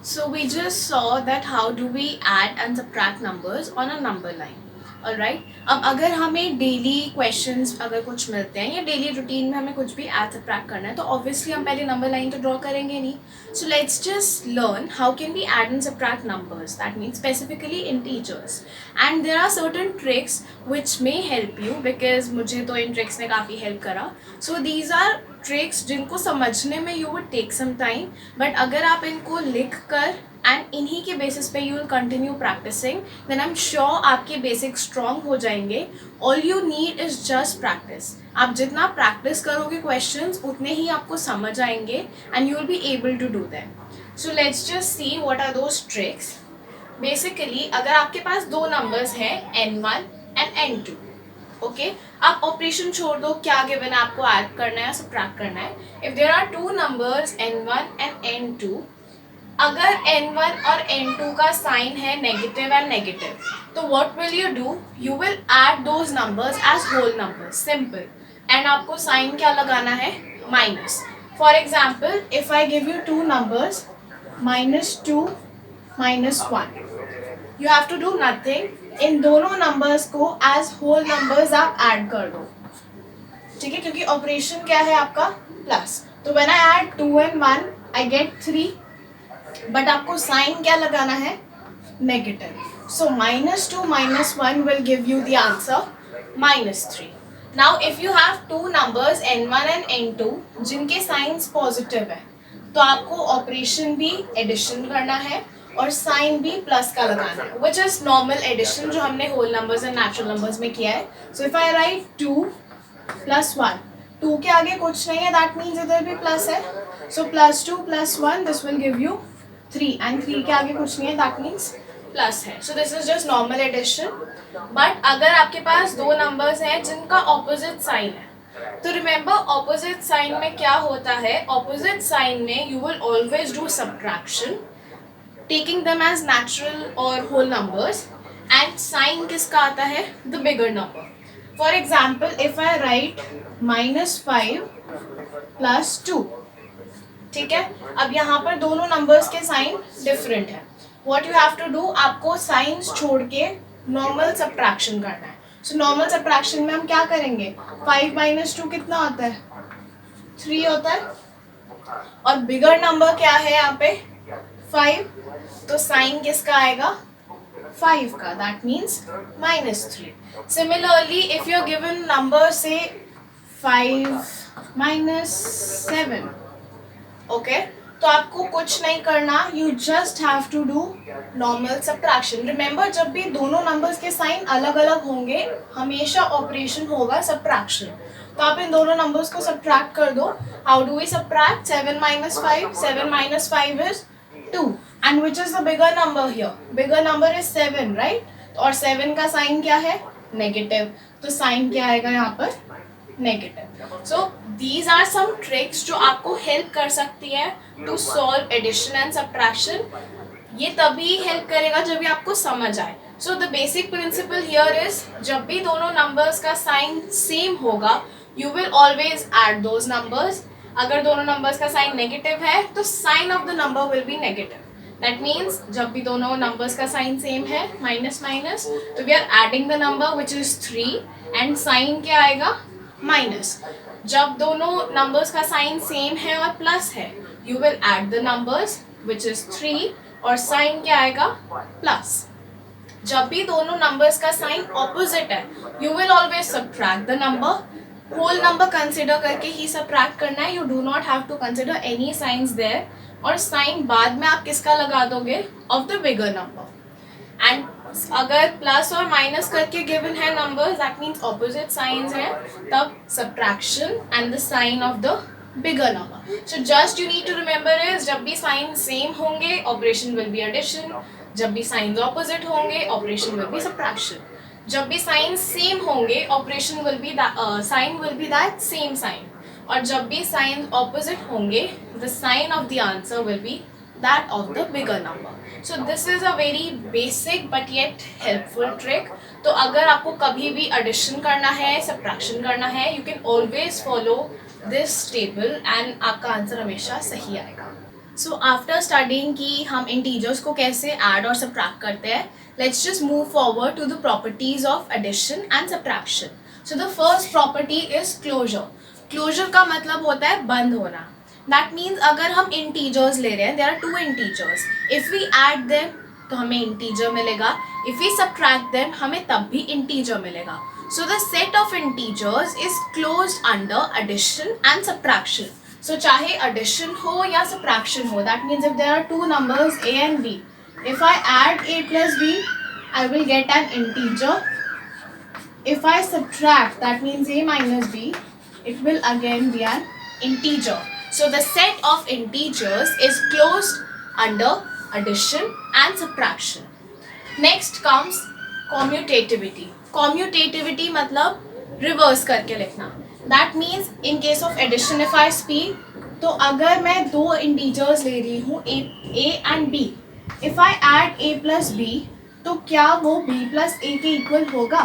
So we just saw that how do we add and subtract numbers on a number line. Alright. अब अगर हमें daily questions अगर कुछ मिलते हैं या डेली रूटीन में हमें कुछ भी ऐड सब्ट्रैक्ट करना है तो ऑब्वियसली हम पहले नंबर लाइन तो ड्रॉ करेंगे नहीं. So let's just learn how can we add and subtract numbers, that means specifically in teachers. And there are certain tricks which may help you because मुझे तो इन ट्रिक्स ने काफ़ी help करा. सो these are tricks जिनको समझने में you would take some time, but अगर आप इनको लिख कर एंड इन्हीं के बेसिस पे you will continue practicing then I am sure आपके बेसिक स्ट्रॉन्ग हो जाएंगे. All you need is just practice. आप जितना प्रैक्टिस करोगे क्वेश्चंस उतने ही आपको समझ आएंगे and you will be able to do that. So let's just see what are those tricks. Basically अगर आपके पास दो नंबर्स हैं n1 एंड n2, ओके, आप ऑपरेशन छोड़ दो क्या गिवन है आपको ऐड करना है या सब्ट्रैक्ट करना है. If there are two numbers n1 and n2, अगर n1 और n2 का साइन है नेगेटिव एंड नेगेटिव तो what will you do, you will add those numbers as whole numbers, simple. And आपको साइन क्या लगाना है, minus. For example if I give you two numbers -2 -1, you have to do nothing. इन दोनों numbers को as whole numbers आप add कर दो, ठीक है, क्योंकि ऑपरेशन क्या है आपका प्लस. तो when I add 2 and 1 I get 3, but आपको साइन क्या लगाना है, negative. So -2 -1 will give you the answer -3. Now if you have to numbers n1 and n2 जिनके साइंस पॉजिटिव है तो आपको ऑपरेशन भी एडिशन करना है और साइन भी प्लस का लगाना है, विच इज नॉर्मल एडिशन जो हमने whole numbers and natural numbers में किया है. सो इफ आई राइट 2 + 1, 2 के आगे कुछ नहीं है, दैट मीन्स इधर भी प्लस है. सो +2 + 1 this will give you 3 and 3 के आगे कुछ नहीं है, दैट मीन्स प्लस है. So this is just normal addition. But अगर आपके पास दो नंबर्स हैं जिनका ऑपोजिट साइन है तो रिमेंबर ऑपोजिट साइन में क्या होता है, ऑपोजिट साइन में you will always do subtraction taking them as natural or whole numbers, and sign किसका आता है, the bigger number. For example if I write -5 + 2, ठीक है, अब यहाँ पर दोनों नंबर्स के साइन डिफरेंट है. What you have to do, आपको साइंस छोड़ के नॉर्मल सब्ट्रैक्शन करना है. सो नॉर्मल सब्ट्रैक्शन में हम क्या करेंगे, 5 - 2 कितना होता है, 3 होता है, और बिगर नंबर क्या है यहाँ पे 5, तो साइन किसका आएगा, 5 का, that means -3. Similarly if you are given number से 5 - 7, ओके, तो आपको कुछ नहीं करना, you just have to do normal subtraction. Remember जब भी दोनों नंबर्स के साइन अलग अलग होंगे हमेशा ऑपरेशन होगा सब्ट्रैक्शन. तो आप इन दोनों नंबर्स को सब्ट्रैक्ट कर दो. How do we subtract, 7 - 5, 7 - 5 is 2, and which is the bigger number here, bigger number is 7, right? और 7 का साइन क्या है, नेगेटिव, तो साइन क्या आएगा यहाँ पर, negative. So these are some tricks जो आपको हेल्प कर सकती है to solve addition and subtraction. ये तभी हेल्प करेगा जब भी आपको समझ आए. So the basic principle here is, जब भी दोनों नंबर्स का साइन सेम होगा you will always add those numbers. अगर दोनों नंबर्स का साइन नेगेटिव है तो sign of the number will be negative. That means जब भी दोनों नंबर्स का साइन सेम है माइनस माइनस, तो we are adding the number which is 3 and sign क्या आएगा, माइनस. जब दोनों नंबर्स का साइन सेम है और प्लस है you will add the numbers which is 3 और साइन क्या आएगा, प्लस. जब भी दोनों नंबर्स का साइन ऑपोजिट है you will always subtract the number. Whole number consider करके ही सब्ट्रैक्ट करना है, you do not have to consider any signs there. और साइन बाद में आप किसका लगा दोगे, of the bigger number. And अगर प्लस और माइनस करके गिवन है numbers that means opposite signs है, तब subtraction and the sign of the bigger number. So just you need to remember is, जब भी साइन सेम होंगे ऑपरेशन विल बी एडिशन, जब भी साइंस ऑपोजिट होंगे ऑपरेशन विल बी सब्ट्रैक्शन. जब भी साइन सेम होंगे operation will be sign will be that same sign, और जब भी साइन ऑपोजिट होंगे the sign of the answer will be that of the bigger number. So this is a very basic but yet helpful trick. तो अगर आपको कभी भी addition करना है, सब्ट्रैक्शन करना है, you can always follow this table and आपका आंसर हमेशा सही आएगा. सो आफ्टर स्टडिंग कि हम इंटीजर्स को कैसे ऐड और सब्ट्रैक्ट करते हैं, let's just move forward to the properties of addition and subtraction. So the first property is closure. Closure का मतलब होता है बंद होना. दैट मीन्स अगर हम इंटीजर्स ले रहे हैं, there are two integers, if we add them तो हमें इंटीजर मिलेगा, इफ वी सब्ट्रैक्ट देम हमें तब भी इंटीजर मिलेगा. So the set of integers is closed under addition and subtraction. So चाहे addition हो या subtraction हो, that means if there are two numbers a and b, if I add a plus b, I will get an integer. If I subtract, that means a minus b, it will again be an integer. So the set of integers is closed under addition and subtraction. Next comes commutativity. Commutativity मतलब reverse करके लिखना. That means in case of addition if I speak, तो अगर मैं दो integers ले रही हूँ A and B, if I add A plus B तो क्या वो बी प्लस ए के इक्वल होगा?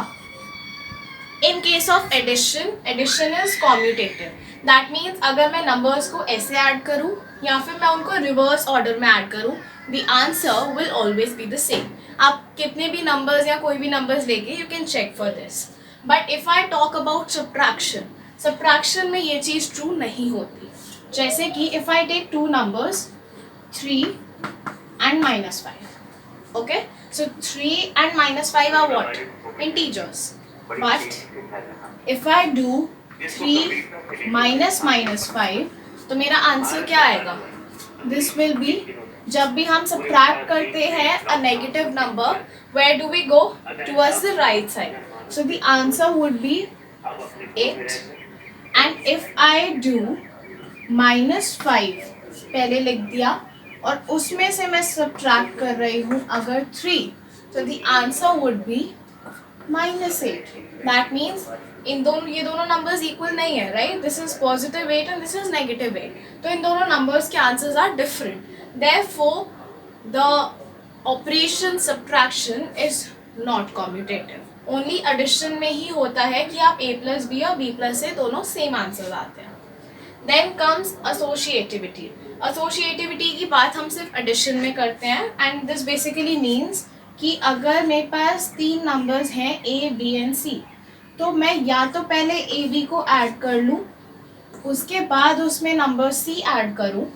In case of addition, addition is commutative. That means अगर मैं नंबर्स को ऐसे ऐड करूँ या फिर मैं उनको रिवर्स ऑर्डर में ऐड करूँ, the answer will always be the same. आप कितने भी नंबर्स या कोई भी नंबर्स लेके you can check for this. But if I talk about subtraction, subtraction में ये चीज़ ट्रू नहीं होती. जैसे कि if I take two numbers 3 and -5, okay, so 3 and -5 are what? Integers. But if I do 3 minus -5, तो मेरा आंसर क्या आएगा? This will be, जब भी हम सब्ट्रैक्ट करते हैं a negative number, where do we go? Towards the right side. So the answer would be 8. And if I do -5, पहले लिख दिया और उसमें से मैं सब्ट्रैक्ट कर रही हूँ अगर 3, तो the answer would be -8. That means ये दोनों नंबर्स इक्वल नहीं है, right? This is +8 and this is -8. तो इन दोनों नंबर्स के answers are different. Therefore the operation subtraction is not commutative. Only addition में ही होता है कि आप a प्लस बी और b प्लस ए दोनों सेम आंसर आते हैं. Then comes एसोशिएटिविटी. एसोशिएटिविटी की बात हम सिर्फ एडिशन में करते हैं एंड दिस बेसिकली मीन्स कि अगर मेरे पास 3 नंबर्स हैं a, b एंड c, तो मैं या तो पहले a, b को ऐड कर लूँ, उसके बाद उसमें नंबर c ऐड करूँ.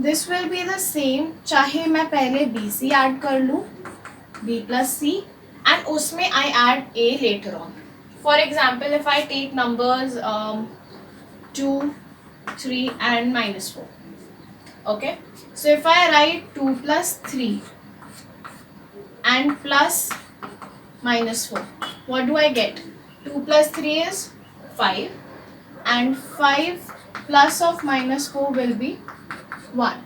This will be the same चाहे मैं पहले b c ऐड कर लूँ, b प्लस c, and उसमें I add a later on. For example, if I take numbers 2, 3 and -4. Okay, so if I write 2 plus 3 and plus -4, what do I get? 2 plus 3 is 5 and 5 plus of -4 will be 1.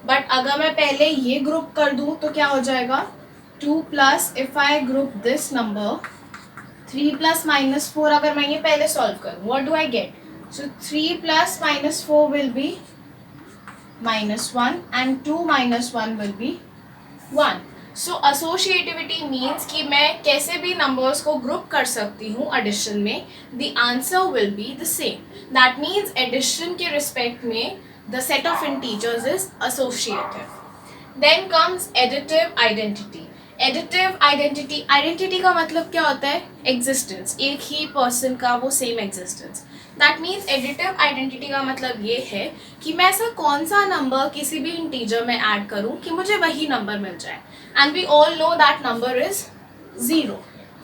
But अगर मैं पहले ये group कर दूँ तो क्या हो जाएगा? 2 plus, if I group this number, 3 plus -4, अगर मैं ये पहले सॉल्व करूँ, what do I get? So 3 plus -4 will be -1 and 2 minus 1 will be 1. So associativity means कि मैं कैसे भी numbers को group कर सकती हूँ addition में, the answer will be the same. That means addition के respect में the set of integers is associative. Then comes additive identity. Additive identity. Identity का मतलब क्या होता है? एग्जिस्टेंस. एक ही पर्सन का वो same existence. That means additive identity का मतलब ये है कि मैं ऐसा कौन सा नंबर किसी भी इंटीजर में ऐड करूँ कि मुझे वही नंबर मिल जाए. And we all know that number is 0.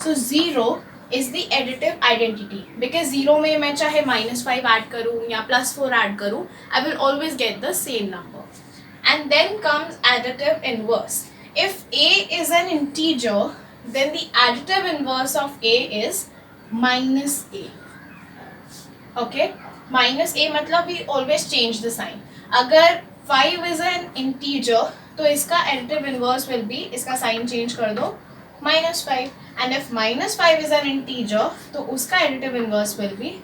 So 0 is the additive identity because 0 में मैं चाहे -5 ऐड करूँ या +4 ऐड करूँ, I will always get the same number. And then comes additive inverse. If a is an integer, then the additive inverse of a is -a. Okay, -a मतलब we always change the sign. अगर 5 is an integer, तो इसका additive inverse will be, इसका sign change कर दो, -5. And if -5 is an integer, तो उसका additive inverse will be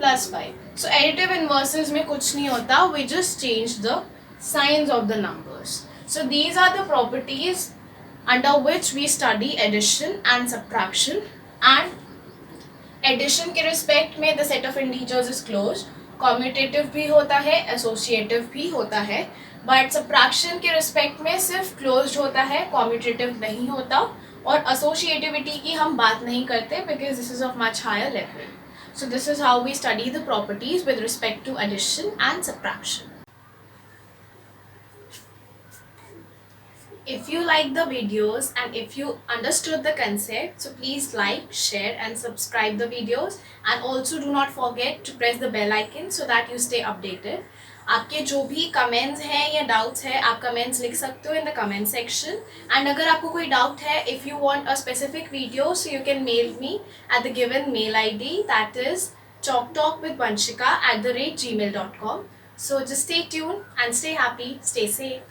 +5. So additive inverses में कुछ नहीं होता, we just change the signs of the numbers. So these are the properties under which we study addition and subtraction. And addition के respect में the set of integers is closed. Commutative भी होता है, associative भी होता है. But subtraction के respect में सिर्फ क्लोज्ड होता है, कॉम्यूटेटिव नहीं होता, और एसोसिएटिविटी की हम बात नहीं करते because this is of much higher level. So this is how we study the properties with respect to addition and subtraction. If you like the videos and if you understood the concept, so please like, share and subscribe the videos, and also do not forget to press the bell icon so that you stay updated. आपके जो भी comments हैं या doubts है, आप comments लिख सकते हो in the comment section. And अगर आपको कोई डाउट है, if you want a specific video, so you can mail me at the given mail ID, that is chalktalkwithvanshika@gmail.com. So just stay tuned and stay happy, stay safe.